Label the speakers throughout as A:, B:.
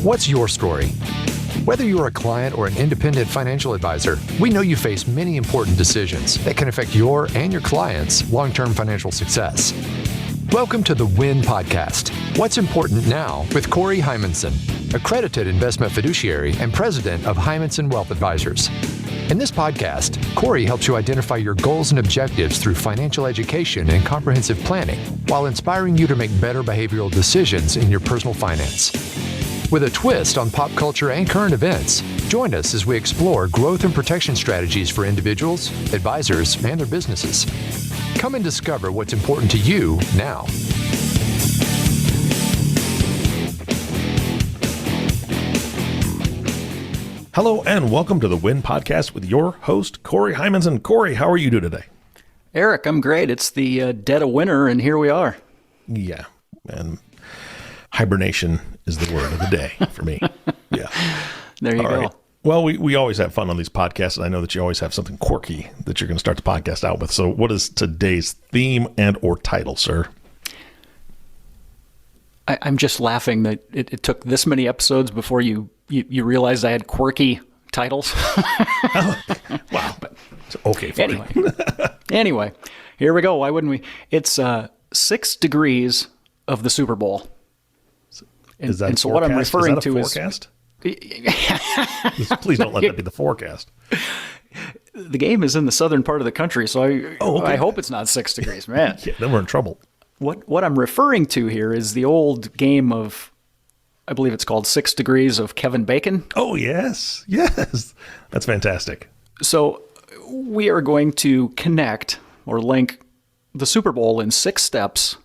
A: What's your story? Whether you're a client or an independent financial advisor, we know you face many important decisions that can affect your and your clients' long-term financial success. Welcome to the WIN Podcast, What's Important Now with Corey Heimensen, accredited investment fiduciary and president of Heimensen Wealth Advisors. In this podcast, Corey helps you identify your goals and objectives through financial education and comprehensive planning, while inspiring you to make better behavioral decisions in your personal finance. With a twist on pop culture and current events, join us as we explore growth and protection strategies for individuals, advisors, and their businesses. Come and discover what's important to you now.
B: Hello and welcome to the WIN Podcast with your host, Corey Heimensen. Corey, how are you doing today?
C: Eric, I'm great. It's the dead of winter, and here we are.
B: Yeah, and hibernation is the word of the day for me. Yeah.
C: There you go.
B: Right. Well, we always have fun on these podcasts, and I know that you always have something quirky that you're going to start the podcast out with. So what is today's theme and or title, sir?
C: I'm just laughing that it took this many episodes before you realized I had quirky titles.
B: Oh, wow. Okay, fine.
C: Anyway, here we go. Why wouldn't we? It's 6 degrees of the Super Bowl.
B: Is that
C: and so what I'm referring
B: to is
C: forecast?
B: Please don't let that be the forecast.
C: The game is in the southern part of the country, so I hope it's not 6 degrees, man.
B: Yeah, then we're in trouble.
C: What I'm referring to here is the old game of, I believe it's called 6 Degrees of Kevin Bacon.
B: Oh, yes. Yes. That's fantastic.
C: So we are going to connect or link the Super Bowl in 6 steps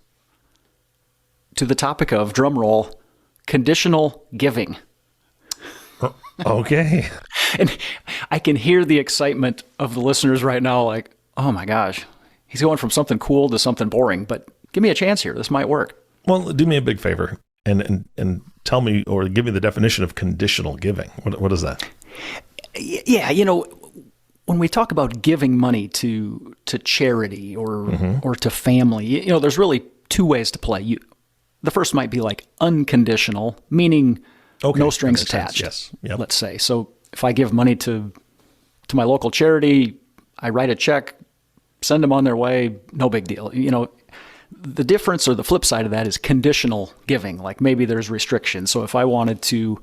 C: to the topic of, drumroll, conditional giving.
B: Okay.
C: And I can hear the excitement of the listeners right now, like, oh my gosh, he's going from something cool to something boring, but give me a chance here. This might work.
B: Well, do me a big favor and tell me or give me the definition of conditional giving. What is that?
C: Yeah, when we talk about giving money to charity or to family, there's really 2 ways to play. The first might be like unconditional, meaning no strings attached.
B: Yes. Yep.
C: Let's say. So if I give money to my local charity, I write a check, send them on their way, no big deal. The difference or the flip side of that is conditional giving. Like maybe there's restrictions. So if I wanted to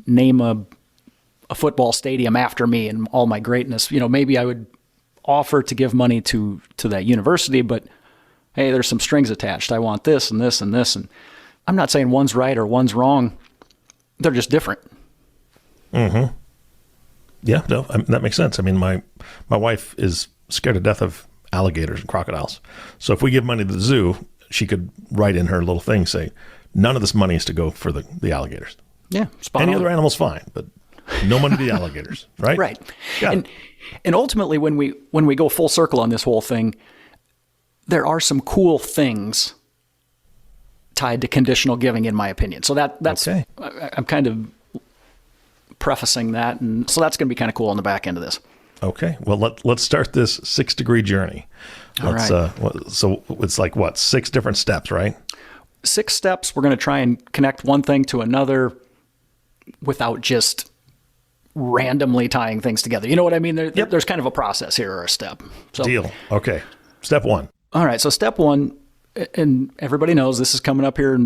C: name a football stadium after me and all my greatness, maybe I would offer to give money to that university, but hey, there's some strings attached. I want this and this and this. And I'm not saying one's right or one's wrong. They're just different.
B: Mm-hmm. Yeah, no, that makes sense. I mean, my wife is scared to death of alligators and crocodiles. So if we give money to the zoo, she could write in her little thing, say, none of this money is to go for the alligators.
C: Yeah, spot
B: Any
C: on.
B: other animal's fine, but no money to the alligators, right?
C: Right. And ultimately, when we go full circle on this whole thing, there are some cool things tied to conditional giving, in my opinion. So that's
B: okay.
C: I'm kind of prefacing that, and so that's going to be kind of cool on the back end of this.
B: Okay. Well, let's start this 6-degree journey.
C: All right.
B: So it's like what, 6 different steps, right?
C: 6 steps. We're going to try and connect one thing to another without just randomly tying things together. You know what I mean? There's kind of a process here or a step. So,
B: deal. Okay. Step 1.
C: All right. So step 1, and everybody knows this is coming up here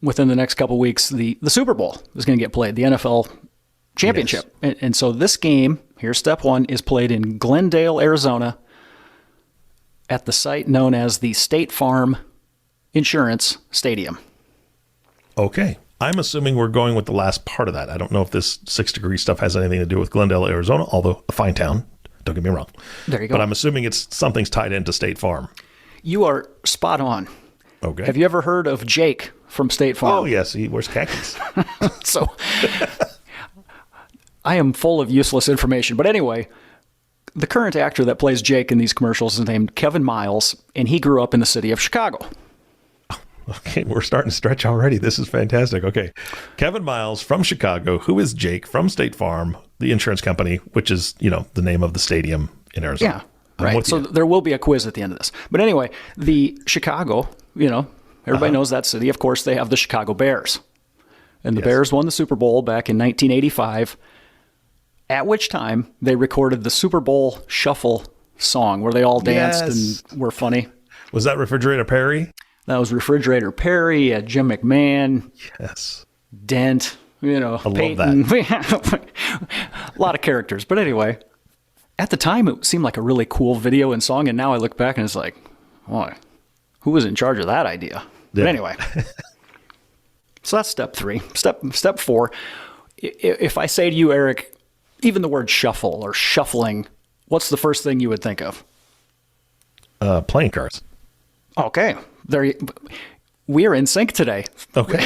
C: within the next couple of weeks. The Super Bowl is going to get played, the NFL championship. Yes. And so this game, here's step 1, is played in Glendale, Arizona at the site known as the State Farm Insurance Stadium.
B: Okay. I'm assuming we're going with the last part of that. I don't know if this 6-degree stuff has anything to do with Glendale, Arizona, although a fine town. Don't get me wrong.
C: There you go.
B: But I'm assuming something's tied into State Farm.
C: You are spot on.
B: Okay.
C: Have you ever heard of Jake from State Farm?
B: Oh, yes. He wears khakis.
C: So I am full of useless information. But anyway, the current actor that plays Jake in these commercials is named Kevin Miles, and he grew up in the city of Chicago.
B: Okay, we're starting to stretch already. This is fantastic. Okay. Kevin Miles from Chicago. Who is Jake from State Farm, the insurance company, which is, the name of the stadium in Arizona.
C: Yeah, right. So there will be a quiz at the end of this. But anyway, the Chicago, everybody knows that city. Of course, they have the Chicago Bears. And the
B: Yes.
C: Bears won the Super Bowl back in 1985, at which time they recorded the Super Bowl Shuffle song where they all danced
B: Yes.
C: and were funny.
B: Was that Refrigerator Perry?
C: That was Refrigerator Perry, Jim McMahon,
B: Yes.
C: Dent,
B: love
C: Peyton. A lot of characters. But anyway, at the time, it seemed like a really cool video and song. And now I look back and it's like, boy, who was in charge of that idea?
B: Yeah.
C: But anyway, so that's step 3. Step 4, if I say to you, Eric, even the word shuffle or shuffling, what's the first thing you would think of?
B: Playing cards.
C: Okay, we are in sync today.
B: Okay.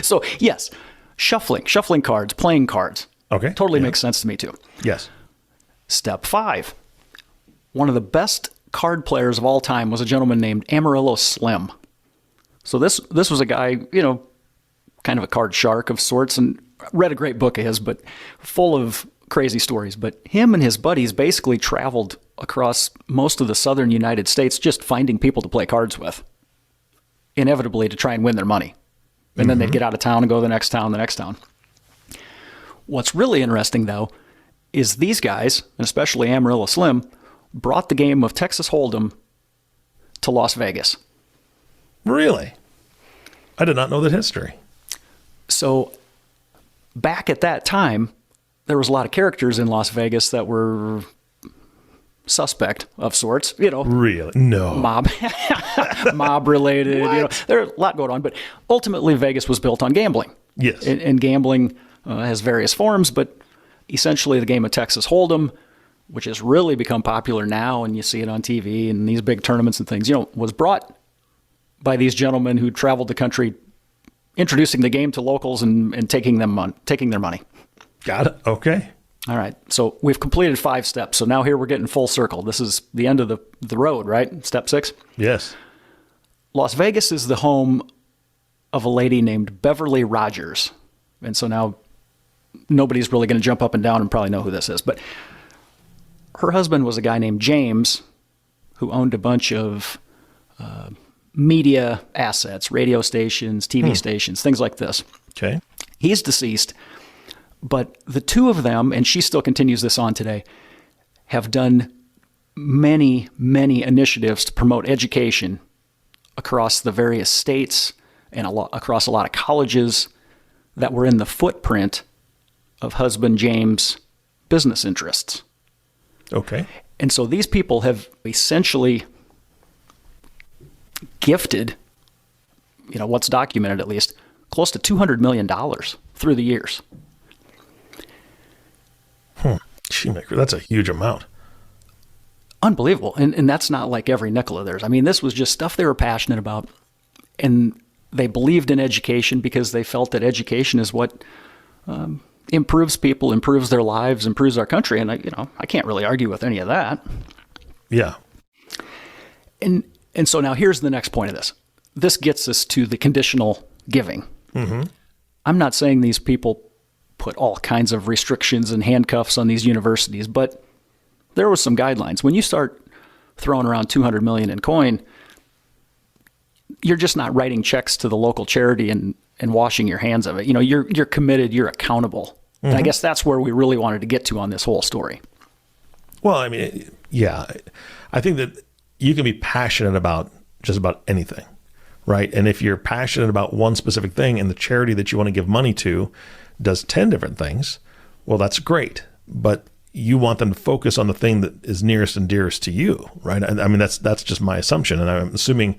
C: So yes, shuffling cards, playing cards.
B: Okay.
C: Totally
B: Yeah.
C: makes sense to me too.
B: Yes.
C: Step 5. One of the best card players of all time was a gentleman named Amarillo Slim. So this was a guy, kind of a card shark of sorts, and read a great book of his, but full of crazy stories. But him and his buddies basically traveled across most of the southern United States just finding people to play cards with, inevitably to try and win their money. And then they'd get out of town and go to the next town. What's really interesting, though, is these guys, and especially Amarillo Slim, brought the game of Texas Hold'em to Las Vegas.
B: Really? I did not know that history.
C: So back at that time, there was a lot of characters in Las Vegas that were suspect of sorts,
B: Really? No.
C: mob related, there's a lot going on, but ultimately Vegas was built on gambling.
B: Yes.
C: And gambling has various forms, but essentially the game of Texas Hold'em, which has really become popular now, and you see it on TV and these big tournaments and things, was brought by these gentlemen who traveled the country, introducing the game to locals and taking their money.
B: Got it. Okay.
C: All right. So we've completed 5 steps. So now here we're getting full circle. This is the end of the road, right? Step 6.
B: Yes.
C: Las Vegas is the home of a lady named Beverly Rogers. And so now nobody's really going to jump up and down and probably know who this is. But her husband was a guy named James who owned a bunch of media assets, radio stations, TV stations, things like this.
B: Okay.
C: He's deceased, but the two of them, and she still continues this on today, have done many, many initiatives to promote education across the various states and across a lot of colleges that were in the footprint of husband James' business interests.
B: Okay.
C: And so these people have essentially gifted, what's documented at least, close to $200 million through the years.
B: That's a huge amount.
C: Unbelievable. And that's not like every nickel of theirs. I mean, this was just stuff they were passionate about. And they believed in education because they felt that education is what improves people, improves their lives, improves our country. And I can't really argue with any of that.
B: Yeah.
C: And so now here's the next point of this. This gets us to the conditional giving. Mm-hmm. I'm not saying these people put all kinds of restrictions and handcuffs on these universities, but there was some guidelines. When you start throwing around $200 million in coin, you're just not writing checks to the local charity and washing your hands of it. You're committed, you're accountable. Mm-hmm. And I guess that's where we really wanted to get to on this whole story.
B: Well, I mean, yeah, I think that you can be passionate about just about anything, right? And if you're passionate about one specific thing and the charity that you want to give money to does 10 different things, well, that's great. But you want them to focus on the thing that is nearest and dearest to you, right? I mean, that's just my assumption. And I'm assuming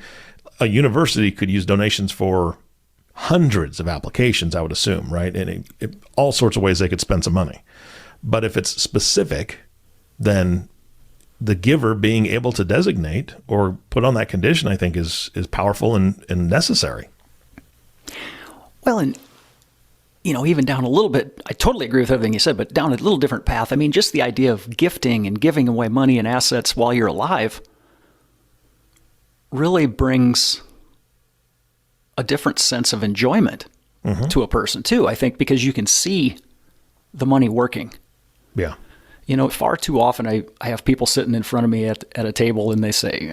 B: a university could use donations for hundreds of applications, I would assume, right? And all sorts of ways they could spend some money. But if it's specific, then the giver being able to designate or put on that condition, I think is powerful and necessary.
C: Well, and, even down a little bit, I totally agree with everything you said, but down a little different path. I mean, just the idea of gifting and giving away money and assets while you're alive really brings a different sense of enjoyment to a person too, I think, because you can see the money working.
B: Yeah.
C: Far too often I have people sitting in front of me at a table and they say,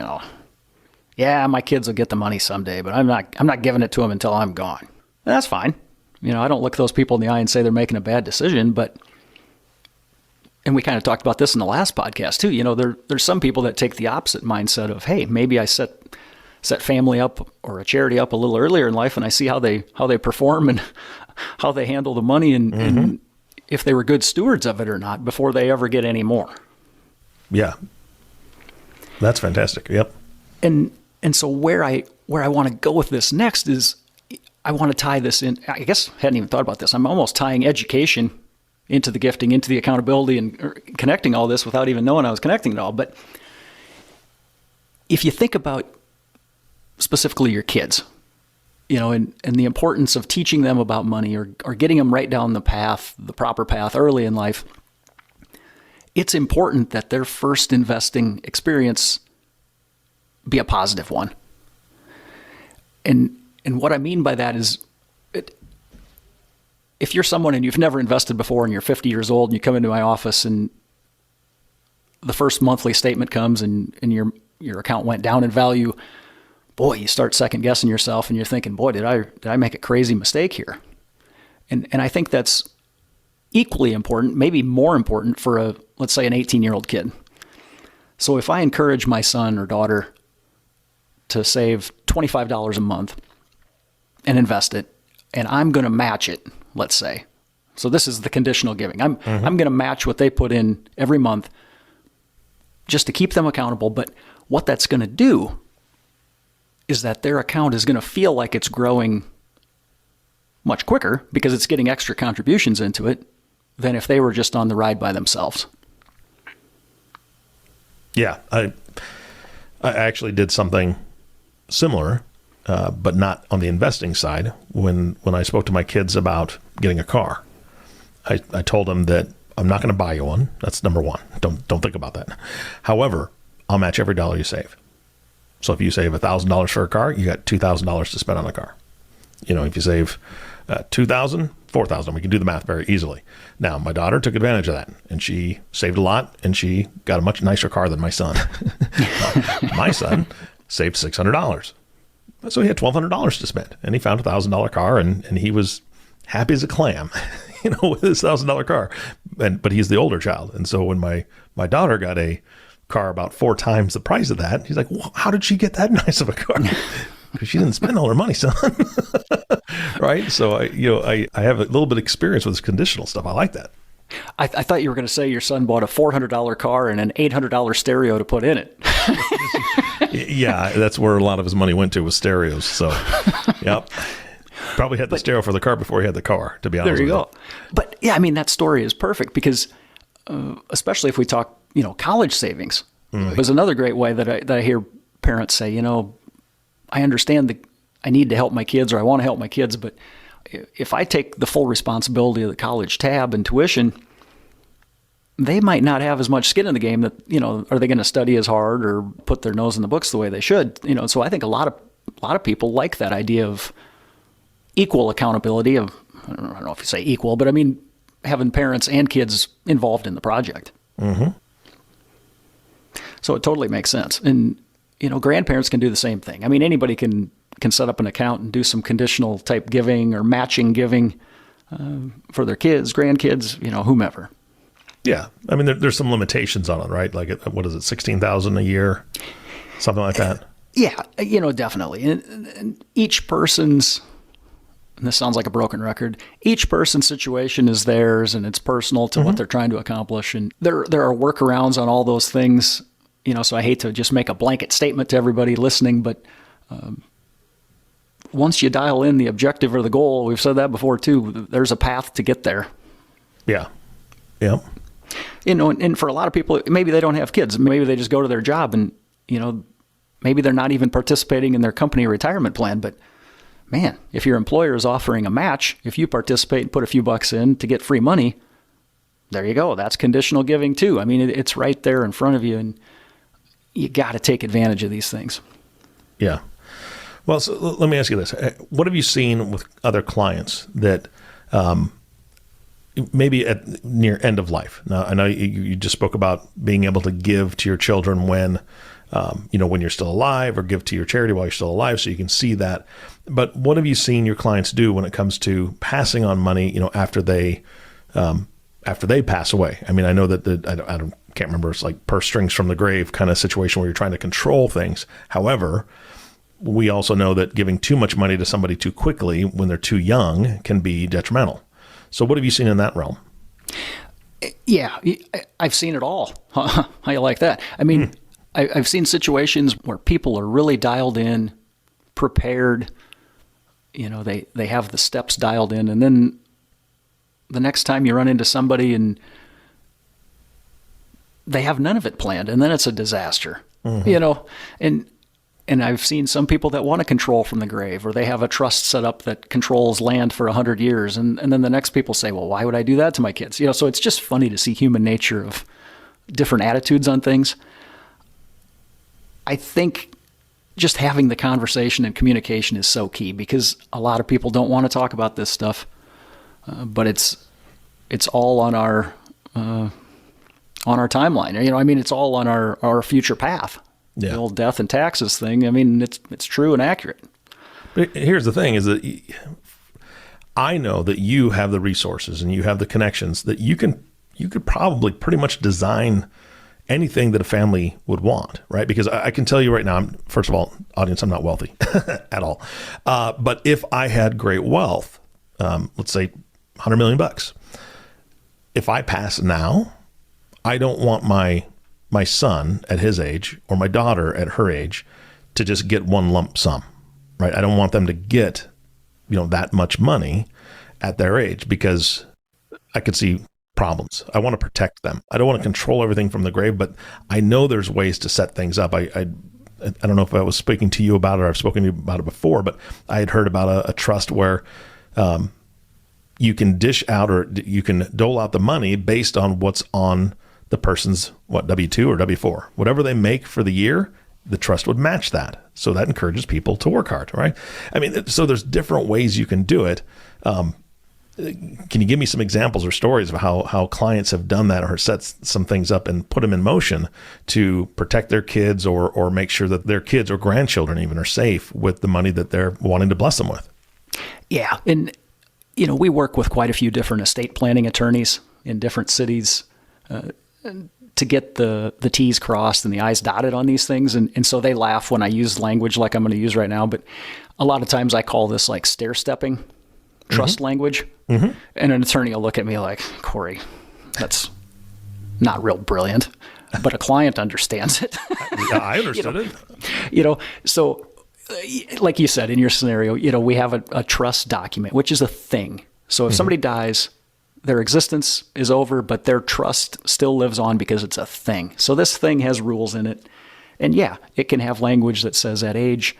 C: yeah, my kids will get the money someday, but I'm not giving it to them until I'm gone. And that's fine. I don't look those people in the eye and say they're making a bad decision, and we kind of talked about this in the last podcast too. There's some people that take the opposite mindset of, hey, maybe I set family up or a charity up a little earlier in life, and I see how they perform and how they handle the money, and if they were good stewards of it or not before they ever get any more.
B: Yeah, that's fantastic. Yep.
C: And so where I want to go with this next is I want to tie this in. I guess I hadn't even thought about this. I'm almost tying education into the gifting, into the accountability, and connecting all this without even knowing I was connecting it all. But if you think about specifically your kids, and the importance of teaching them about money or getting them right down the proper path early in life, it's important that their first investing experience be a positive one. And what I mean by that is, if you're someone and you've never invested before and you're 50 years old and you come into my office and the first monthly statement comes and your account went down in value, boy, you start second guessing yourself and you're thinking, boy, did I make a crazy mistake here? And I think that's equally important, maybe more important for let's say an 18-year-old kid. So if I encourage my son or daughter to save $25 a month and invest it, and I'm going to match it, let's say. So this is the conditional giving. I'm going to match what they put in every month just to keep them accountable. But what that's going to do is that their account is going to feel like it's growing much quicker because it's getting extra contributions into it than if they were just on the ride by themselves.
B: Yeah, I actually did something similar, but not on the investing side. When I spoke to my kids about getting a car, I told them that I'm not going to buy you one. That's number one. Don't think about that. However, I'll match every dollar you save. So if you save $1,000 for a car, you got $2,000 to spend on a car. If you save $2,000, $4,000, we can do the math very easily. Now, my daughter took advantage of that, and she saved a lot, and she got a much nicer car than my son. My son saved $600. So he had $1,200 to spend, and he found a $1,000 car, and he was happy as a clam, with his $1,000 car. But he's the older child. And so when my daughter got a car about 4 times the price of that, he's like, well, how did she get that nice of a car? Because she didn't spend all her money, son. Right? So I have a little bit of experience with this conditional stuff. I like that.
C: I thought you were going to say your son bought a $400 car and an $800 stereo to put in it.
B: Yeah, that's where a lot of his money went to, was stereos. So, yep. Probably had the stereo for the car before he had the car, to be honest with you. There you go.
C: But yeah, that story is perfect because especially if we talk, college savings. It was another great way that I hear parents say, I understand that I need to help my kids or I want to help my kids, but if I take the full responsibility of the college tab and tuition, they might not have as much skin in the game that, are they going to study as hard or put their nose in the books the way they should? So I think a lot of people like that idea of equal accountability of, I don't know if you say equal, but having parents and kids involved in the project. Mm-hmm. So it totally makes sense. And, grandparents can do the same thing. Anybody can set up an account and do some conditional type giving or matching giving for their kids, grandkids, whomever.
B: Yeah. There's some limitations on it, right? Like, what is it, $16,000 a year? Something like that?
C: Yeah, definitely. And each person's, and this sounds like a broken record, each person's situation is theirs and it's personal to what they're trying to accomplish. And there are workarounds on all those things, so I hate to just make a blanket statement to everybody listening, but once you dial in the objective or the goal, we've said that before too, there's a path to get there.
B: Yeah. Yeah.
C: And for a lot of people, maybe they don't have kids. Maybe they just go to their job and, maybe they're not even participating in their company retirement plan. But man, if your employer is offering a match, if you participate and put a few bucks in to get free money, there you go. That's conditional giving too. It's right there in front of you, and you got to take advantage of these things.
B: Yeah. Well, so let me ask you this. What have you seen with other clients that maybe at near end of life? Now, I know you just spoke about being able to give to your children when when you're still alive, or give to your charity while you're still alive, so you can see that. But what have you seen your clients do when it comes to passing on money, after they pass away? I mean, I know that I can't remember. It's like purse strings from the grave kind of situation where you're trying to control things. However, we also know that giving too much money to somebody too quickly when they're too young can be detrimental. So what have you seen in that realm?
C: Yeah, I've seen it all. How you like that? I mean, I've seen situations where people are really dialed in, prepared. They have the steps dialed in, and then the next time you run into somebody and they have none of it planned, and then it's a disaster. And I've seen some people that want to control from the grave, or they have a trust set up that controls land for 100 years. And then the next people say, well, why would I do that to my kids? So it's just funny to see human nature of different attitudes on things. I think just having the conversation and communication is so key, because a lot of people don't want to talk about this stuff, but it's all on our timeline. It's all on our future path.
B: Yeah.
C: The old death and taxes thing. I mean, it's true and accurate.
B: But here's the thing: is that I know that you have the resources and you have the connections that you could probably pretty much design anything that a family would want, right? Because I can tell you right now, first of all, audience, I'm not wealthy at all. But if I had great wealth, let's say $100 million, if I pass now, I don't want my son at his age or my daughter at her age to just get one lump sum, right? I don't want them to get, that much money at their age, because I could see problems. I want to protect them. I don't want to control everything from the grave, but I know there's ways to set things up. I don't know if I was speaking to you about it or I've spoken to you about it before, but I had heard about a trust where you can dish out, or you can dole out the money based on what's on the person's W-2 or W-4, whatever they make for the year, the trust would match that. So that encourages people to work hard, right? I mean, so there's different ways you can do it. Can you give me some examples or stories of how clients have done that, or set some things up and put them in motion to protect their kids, or make sure that their kids or grandchildren even are safe with the money that they're wanting to bless them with?
C: Yeah. And, we work with quite a few different estate planning attorneys in different cities, to get the T's crossed and the I's dotted on these things. And so they laugh when I use language like I'm going to use right now. But a lot of times I call this like stair-stepping trust language. Mm-hmm. And an attorney will look at me like, Corey, that's not real brilliant. But a client understands it.
B: Yeah, I understood it.
C: So like you said, in your scenario, we have a trust document, which is a thing. So if somebody dies, their existence is over, but their trust still lives on because it's a thing. So this thing has rules in it. And yeah, it can have language that says at age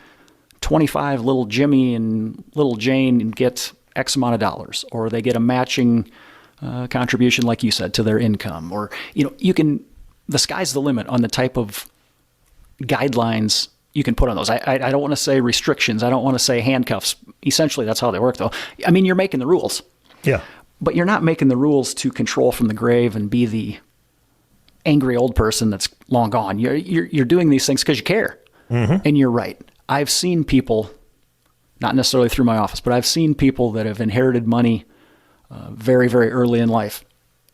C: 25, little Jimmy and little Jane get X amount of dollars, or they get a matching contribution, like you said, to their income. Or, the sky's the limit on the type of guidelines you can put on those. I don't want to say restrictions. I don't want to say handcuffs. Essentially, that's how they work, though. I mean, you're making the rules.
B: Yeah.
C: But you're not making the rules to control from the grave and be the angry old person that's long gone. You're doing these things because you care. Mm-hmm. And you're right. I've seen people, not necessarily through my office, but I've seen people that have inherited money very, very early in life.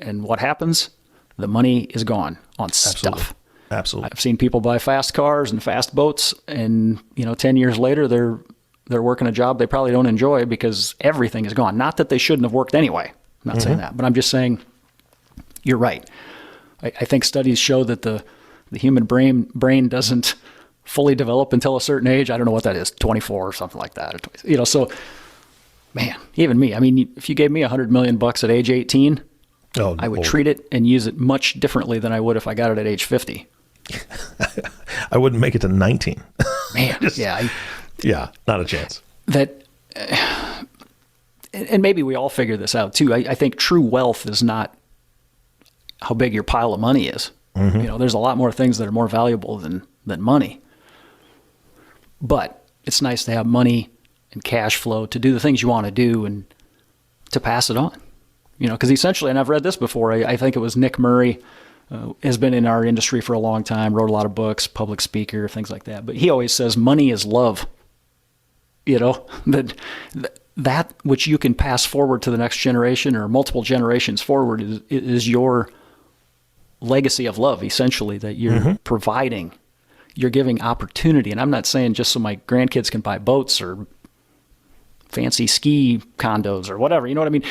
C: And what happens? The money is gone on stuff.
B: Absolutely.
C: I've seen people buy fast cars and fast boats, and 10 years later they're working a job they probably don't enjoy because everything is gone. Not that they shouldn't have worked anyway. I'm not saying that, but I'm just saying you're right. I think studies show that the human brain doesn't fully develop until a certain age. I don't know what that is, 24 or something like that. So man, even me, I mean, if you gave me $100 million at age 18, I would treat it and use it much differently than I would if I got it at age 50.
B: I wouldn't make it to 19.
C: Man,
B: yeah, not a chance.
C: That, and maybe we all figure this out too. I think true wealth is not how big your pile of money is. Mm-hmm. There's a lot more things that are more valuable than money. But it's nice to have money and cash flow to do the things you want to do and to pass it on. Because essentially, and I've read this before, I think it was Nick Murray has been in our industry for a long time, wrote a lot of books, public speaker, things like that. But he always says money is love. That which you can pass forward to the next generation or multiple generations forward is your legacy of love, essentially, that you're providing. You're giving opportunity. And I'm not saying just so my grandkids can buy boats or fancy ski condos or whatever. You know what I mean?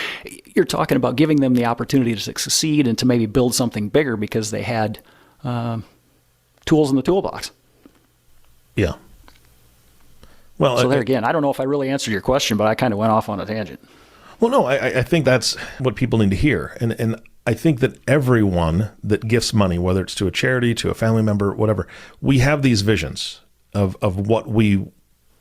C: You're talking about giving them the opportunity to succeed and to maybe build something bigger because they had tools in the toolbox.
B: Yeah. Well,
C: so there again, I don't know if I really answered your question, but I kind of went off on a tangent.
B: Well, no, I think that's what people need to hear. And I think that everyone that gifts money, whether it's to a charity, to a family member, whatever, we have these visions of what we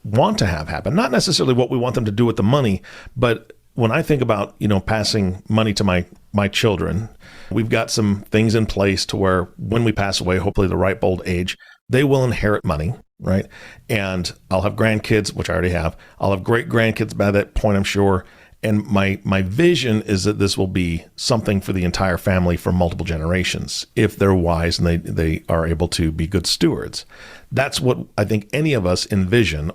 B: want to have happen. Not necessarily what we want them to do with the money, but when I think about, passing money to my children, we've got some things in place to where when we pass away, hopefully the ripe old age, they will inherit money, right? And I'll have grandkids, which I already have. I'll have great grandkids by that point, I'm sure. And my vision is that this will be something for the entire family for multiple generations, if they're wise and they are able to be good stewards. That's what I think any of us envision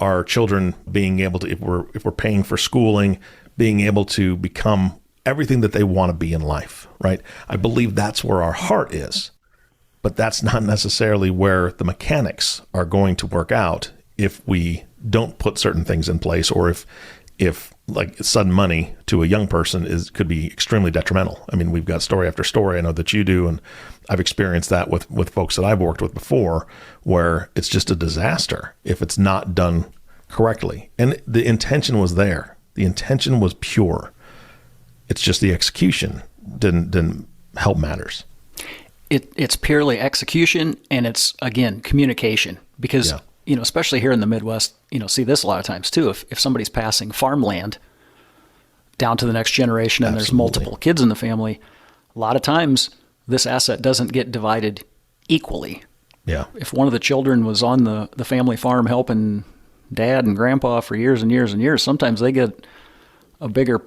B: our children being able to, if we're paying for schooling, being able to become everything that they want to be in life, right? I believe that's where our heart is, but that's not necessarily where the mechanics are going to work out if we don't put certain things in place, or if like sudden money to a young person could be extremely detrimental. I mean, we've got story after story. I know that you do, and I've experienced that with folks that I've worked with before, where it's just a disaster if it's not done correctly. And the intention was there. The intention was pure. It's just the execution didn't help matters.
C: It's purely execution, and it's, again, communication. Because, especially here in the Midwest, see this a lot of times too. If somebody's passing farmland down to the next generation and there's multiple kids in the family, a lot of times this asset doesn't get divided equally.
B: Yeah.
C: If one of the children was on the family farm helping dad and grandpa for years and years and years, sometimes they get a bigger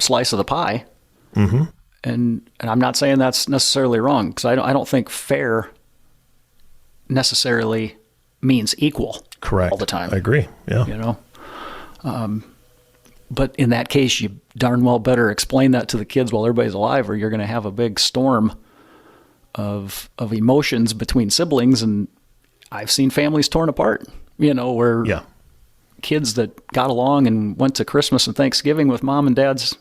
C: slice of the pie.
B: Mm-hmm.
C: And I'm not saying that's necessarily wrong, because I don't think fair necessarily means equal.
B: Correct.
C: All the time.
B: I agree. Yeah.
C: But in that case, you darn well better explain that to the kids while everybody's alive, or you're going to have a big storm of emotions between siblings. And I've seen families torn apart, where kids that got along and went to Christmas and Thanksgiving with mom and dad's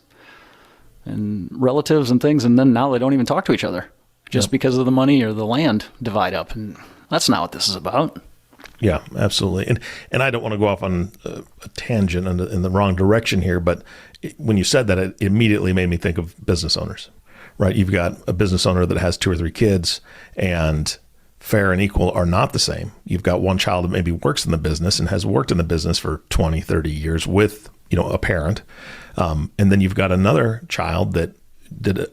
C: and relatives and things, and then now they don't even talk to each other just because of the money or the land divide up. And that's not what this is about.
B: Yeah, absolutely. And I don't want to go off on a tangent in the wrong direction here, but when you said that, it immediately made me think of business owners, right? You've got a business owner that has 2 or 3 kids, and fair and equal are not the same. You've got one child that maybe works in the business and has worked in the business for 20, 30 years with, a parent. And then you've got another child that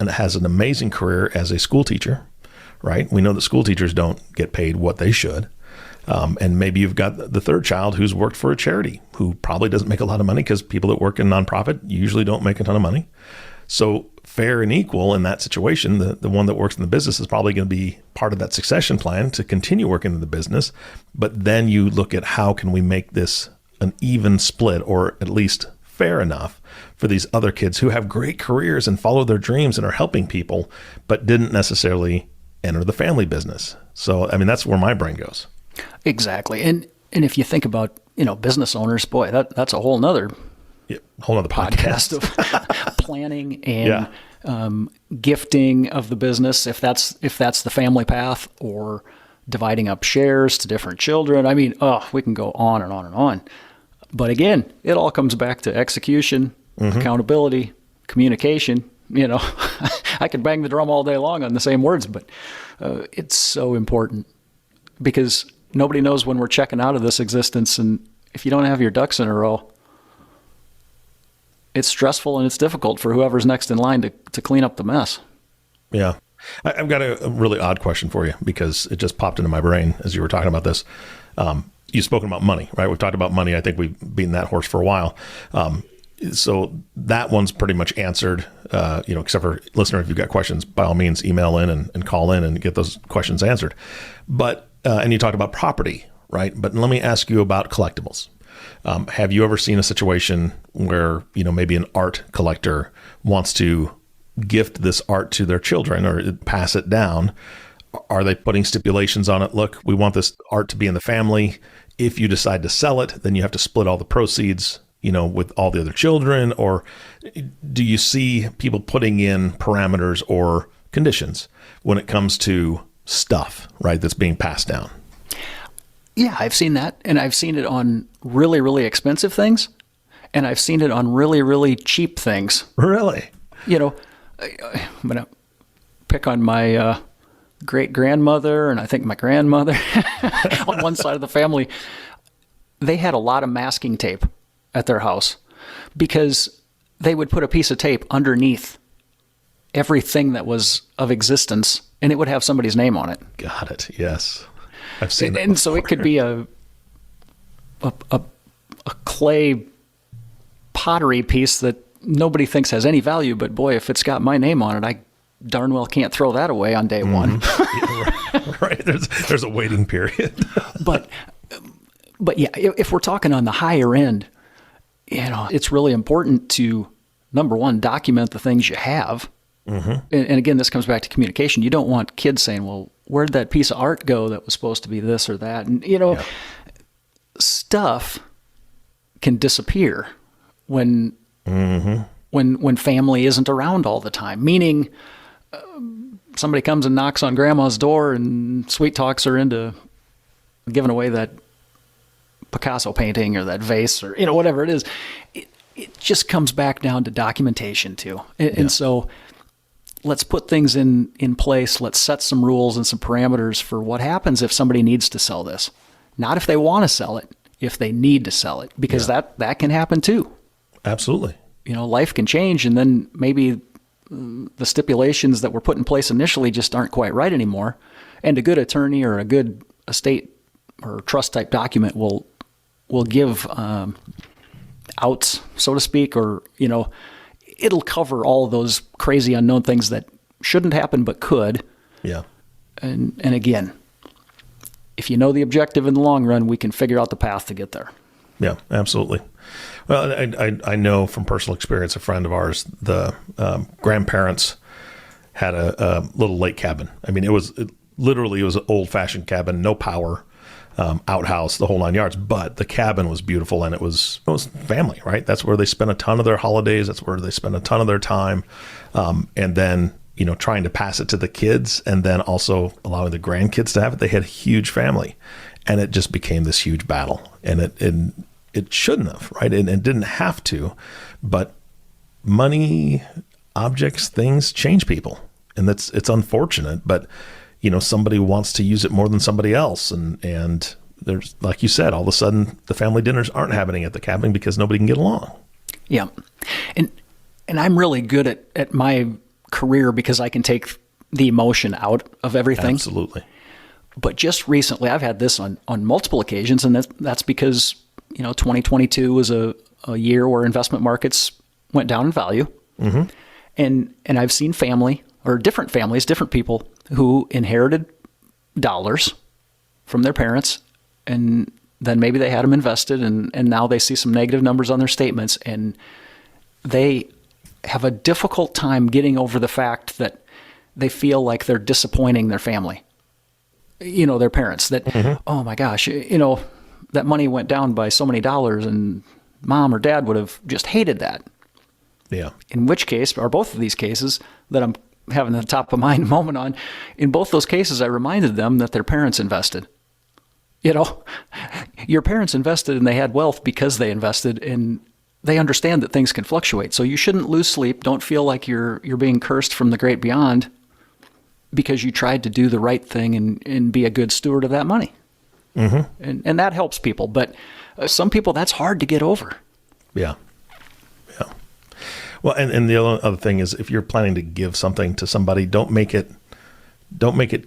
B: has an amazing career as a school teacher, right? We know that school teachers don't get paid what they should. And maybe you've got the third child who's worked for a charity, who probably doesn't make a lot of money, because people that work in nonprofit usually don't make a ton of money. So fair and equal in that situation, the one that works in the business is probably going to be part of that succession plan to continue working in the business. But then you look at how can we make this an even split, or at least fair enough for these other kids who have great careers and follow their dreams and are helping people, but didn't necessarily enter the family business. So, I mean, that's where my brain goes.
C: Exactly. And if you think about, business owners, boy, that's a whole nother
B: podcast
C: of planning and gifting of the business, if that's the family path, or dividing up shares to different children. I mean, we can go on and on and on. But again, it all comes back to execution, accountability, communication. I could bang the drum all day long on the same words, but it's so important, because nobody knows when we're checking out of this existence. And if you don't have your ducks in a row, it's stressful and it's difficult for whoever's next in line to clean up the mess.
B: Yeah. I've got a really odd question for you, because it just popped into my brain as you were talking about this. You've spoken about money, right? We've talked about money. I think we've beaten that horse for a while. So that one's pretty much answered. except for listener, if you've got questions, by all means, email in and call in and get those questions answered. But, and you talked about property, right? But let me ask you about collectibles. Have you ever seen a situation where, maybe an art collector wants to gift this art to their children or pass it down? Are they putting stipulations on it? Look, we want this art to be in the family. If you decide to sell it, then you have to split all the proceeds, with all the other children. Or do you see people putting in parameters or conditions when it comes to stuff, right, that's being passed down?
C: Yeah, I've seen that. And I've seen it on really, really expensive things. And I've seen it on really, really cheap things.
B: Really?
C: I'm going to pick on my great-grandmother and I think my grandmother on one side of the family. They had a lot of masking tape at their house because they would put a piece of tape underneath everything that was of existence, and it would have somebody's name on it.
B: Got it. Yes. I've seen that
C: And so it could be a clay pottery piece that nobody thinks has any value, but boy, if it's got my name on it, I darn well can't throw that away on day one.
B: Yeah, right. There's a waiting period.
C: But yeah, if we're talking on the higher end, it's really important to, number one, document the things you have. Mm-hmm. And again, this comes back to communication. You don't want kids saying, well, where'd that piece of art go that was supposed to be this or that? And, stuff can disappear when family isn't around all the time, meaning somebody comes and knocks on grandma's door and sweet talks her into giving away that Picasso painting or that vase or, whatever it is. It just comes back down to documentation too. And so let's put things in place. Let's set some rules and some parameters for what happens if somebody needs to sell this. Not if they want to sell it, if they need to sell it, because that can happen too.
B: Absolutely.
C: Life can change, and then maybe the stipulations that were put in place initially just aren't quite right anymore. And a good attorney or a good estate or trust type document will give outs, so to speak, or, it'll cover all of those crazy unknown things that shouldn't happen but could.
B: Yeah.
C: And again, if you know the objective in the long run, we can figure out the path to get there.
B: Yeah, absolutely. Well, I know from personal experience, a friend of ours, the grandparents had a little lake cabin. I mean, it was an old-fashioned cabin, no power, outhouse, the whole 9 yards. But the cabin was beautiful, and it was family, right? That's where they spent a ton of their holidays. That's where they spent a ton of their time. And then, trying to pass it to the kids, and then also allowing the grandkids to have it. They had a huge family, and it just became this huge battle. And it shouldn't have, right? And it didn't have to, but money, objects, things change people, and it's unfortunate. But somebody wants to use it more than somebody else, and there's, like you said, all of a sudden the family dinners aren't happening at the cabin because nobody can get along. Yeah,
C: and I'm really good at my career because I can take the emotion out of everything.
B: Absolutely.
C: But just recently, I've had this on multiple occasions, and that's because 2022 was a year where investment markets went down in value. Mm-hmm. And I've seen different families, different people who inherited dollars from their parents, and then maybe they had them invested, and now they see some negative numbers on their statements, and they have a difficult time getting over the fact that they feel like they're disappointing their family, their parents, that, mm-hmm. oh my gosh, that money went down by so many dollars, and mom or dad would have just hated that.
B: Yeah.
C: In which case, or both of these cases that I'm having the top of mind moment on, in both those cases, I reminded them that their parents invested. Your parents invested and they had wealth because they invested, and they understand that things can fluctuate. So you shouldn't lose sleep. Don't feel like you're being cursed from the great beyond because you tried to do the right thing and be a good steward of that money. Mm-hmm. And that helps people. But some people, that's hard to get over.
B: Yeah. Yeah. Well, and the other thing is, if you're planning to give something to somebody, don't make it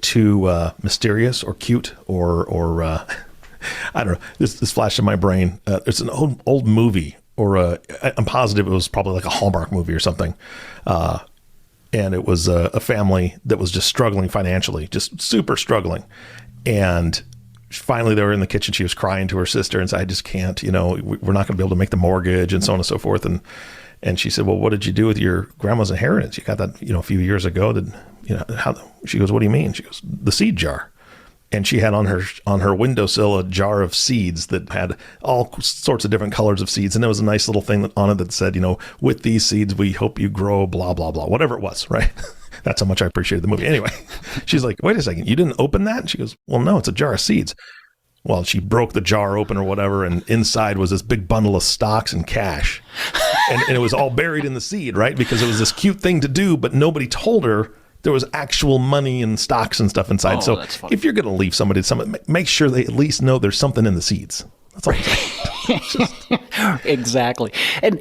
B: too mysterious or cute or I don't know. This flashed in my brain. There's an old movie I'm positive it was probably like a Hallmark movie or something. And it was a family that was just struggling financially, just super struggling. And finally they were in the kitchen. She was crying to her sister and said, I just can't, we're not going to be able to make the mortgage and so on and so forth. And she said, well, what did you do with your grandma's inheritance? You got that, a few years ago. She goes, what do you mean? She goes, the seed jar. And she had on her windowsill a jar of seeds that had all sorts of different colors of seeds. And there was a nice little thing on it that said, with these seeds, we hope you grow, blah, blah, blah, whatever it was, right? That's how much I appreciated the movie. Anyway, she's like, wait a second, you didn't open that? And she goes, well, no, it's a jar of seeds. Well, she broke the jar open or whatever, and inside was this big bundle of stocks and cash. And it was all buried in the seed, right? Because it was this cute thing to do, but nobody told her there was actual money and stocks and stuff inside. So if you're going to leave somebody, make sure they at least know there's something in the seeds. That's all I'm saying.
C: Exactly. And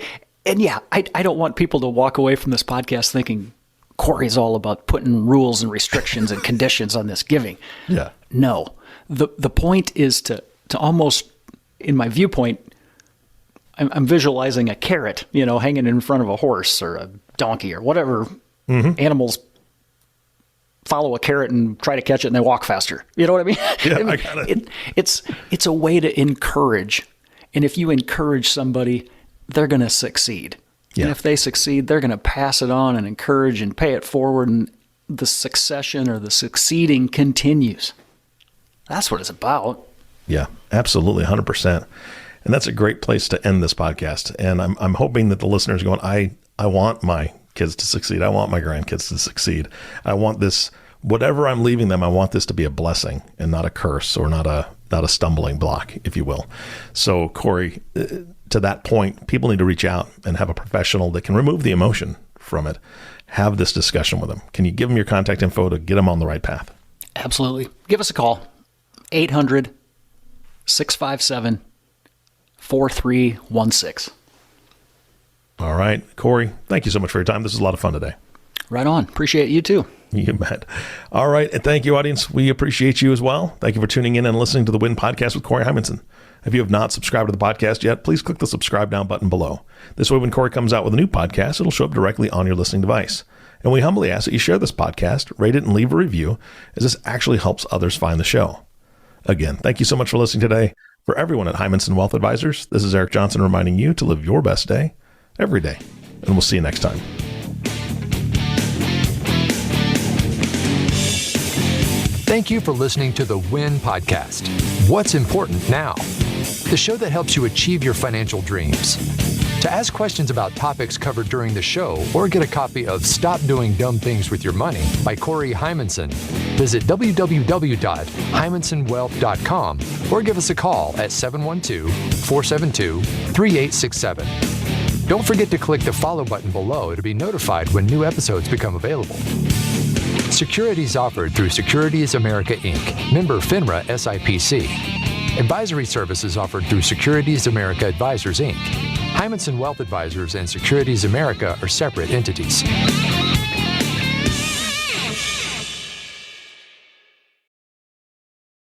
C: yeah, I don't want people to walk away from this podcast thinking Corey's all about putting rules and restrictions and conditions on this giving.
B: Yeah.
C: No. The point is to almost, in my viewpoint, I'm visualizing a carrot, hanging in front of a horse or a donkey or whatever. Animals follow a carrot and try to catch it and they walk faster. You know what I mean?
B: Yeah, I got it.
C: It's a way to encourage. And if you encourage somebody, they're going to succeed. Yeah. And if they succeed, they're going to pass it on and encourage and pay it forward. And the succession or the succeeding continues. That's what it's about.
B: Yeah, absolutely. 100%. And that's a great place to end this podcast. And I'm hoping that the listeners are going, I want my kids to succeed. I want my grandkids to succeed. I want this, whatever I'm leaving them, I want this to be a blessing and not a curse or not a stumbling block, if you will. So Corey, to that point, people need to reach out and have a professional that can remove the emotion from it. Have this discussion with them. Can you give them your contact info to get them on the right path?
C: Absolutely. Give us a call. 800-657-4316.
B: All right. Corey, thank you so much for your time. This was a lot of fun today.
C: Right on. Appreciate you too.
B: You bet. All right. And thank you, audience. We appreciate you as well. Thank you for tuning in and listening to the Win Podcast with Corey Heimensen. If you have not subscribed to the podcast yet, please click the subscribe now button below. This way, when Corey comes out with a new podcast, it'll show up directly on your listening device. And we humbly ask that you share this podcast, rate it, and leave a review, as this actually helps others find the show. Again, thank you so much for listening today. For everyone at Heimensen Wealth Advisors, this is Eric Johnson reminding you to live your best day every day. And we'll see you next time.
A: Thank you for listening to the WIN Podcast. What's important now? The show that helps you achieve your financial dreams. To ask questions about topics covered during the show or get a copy of Stop Doing Dumb Things with Your Money by Corey Heimensen, visit www.heimensenwealth.com or give us a call at 712-472-3867. Don't forget to click the follow button below to be notified when new episodes become available. Securities offered through Securities America Inc., member FINRA SIPC. Advisory services offered through Securities America Advisors Inc. Heimensen Wealth Advisors and Securities America are separate entities.